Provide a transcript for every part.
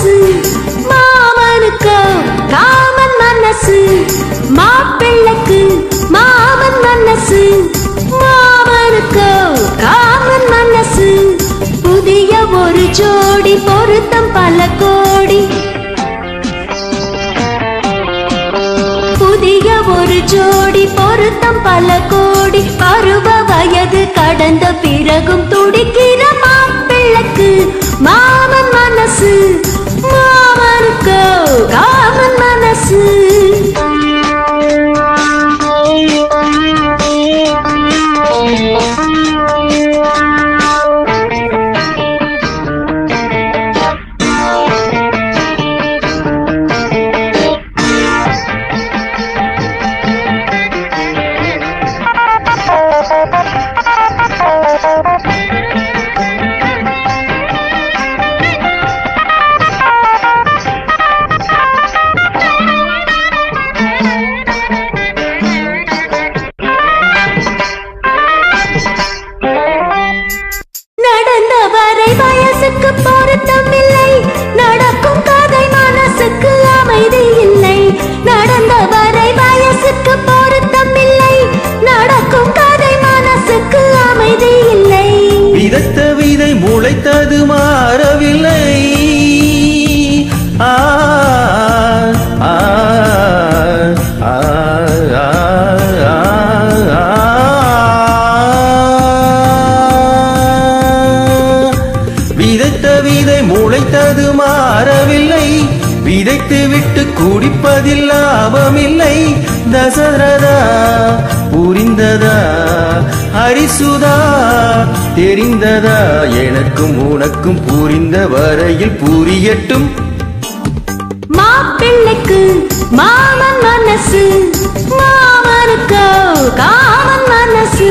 மனசு மாமனுக்கு காமன் மனசு மாப்பிள்ளைக்கு மாமன் மனசு மாமனுக்கு காமன் மனசு புதிய ஒரு ஜோடி பொருத்தம் பல கோடி புதிய ஒரு ஜோடி பொருத்தம் பல கோடி பருவ வயது கடந்த பிறகும் துடிக்கிற மாப்பிள்ளைக்கு மாமன் மனசு மாமனுக்கு காமன் மனசு முளைத்தது மாறவில்லை விதைத்த விதை முளைத்தது மாறவில்லை விதைத்து விட்டு குடிப்பதில் லாபமில்லை தசரதா புரிந்ததா ஹரிசுதா தெரிந்ததா எனக்கும் உனக்கும் புரிந்த வரையில் புரியட்டும் மாப்பிள்ளைக்கு மாமன் மனசு மாமனுக்கு காமன் மனசு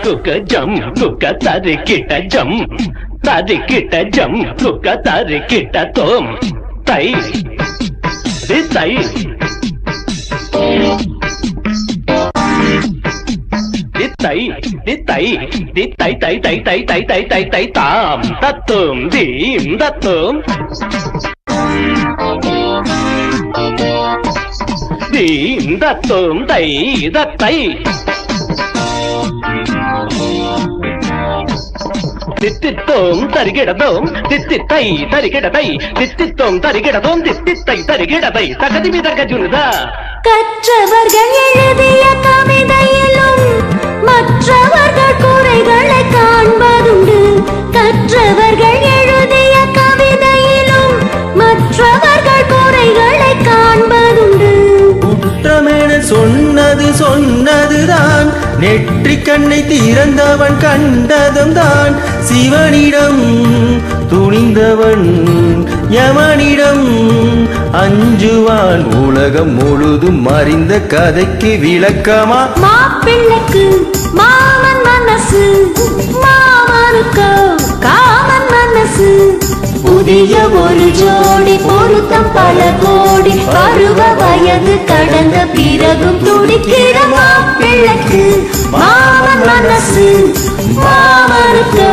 குக்க ஜம் குக்க தரிக்கிட்ட ஜம் தரிக்கிட்ட ஜம் குக்க தரிக்கிட்ட தோம் தை தை தை தை தை தை தை தை தை தை தை தை தாம் தத்தும் தீம் தத்தும் தீம் தத்தும் தை தத்தை தித்தித்தோம் தரிகிடதோம் தித்தித்தை தரிகிடதை தித்தித்தோம் தரிகிடதோம் தித்தித்தை தரிகிடதை தகதிமி தகஜுனுதா கற்றவர்கள் எழுதிய கவிதையிலும் மற்றவர்கள் குறைகளை காண்பதுண்டு கற்றவர்கள் எழுதிய கவிதையிலும் மற்றவர்கள் குறைகளை காண்பதுண்டு குற்றமென சொன்னதுதான் நெற்றி கண்ணை திறந்தவன் கண்டதும் தான் சிவனிடம் துணிந்தவன் யமனிடம் அஞ்சுவான் உலகம் முழுதும் அறிந்த கதைக்கு விளக்கமா மாப்பிள்ளைக்கு மாமன் மனசு மாமனுக்கு காமன் மனசு புதிய ஒரு ஜோடி பொருத்தம் பல கோடி பருவ வயது கடந்த பிறகும் துடிக்கிற மாப்பிள்ளைக்கு மாமன் மனசு மாமனுக்கு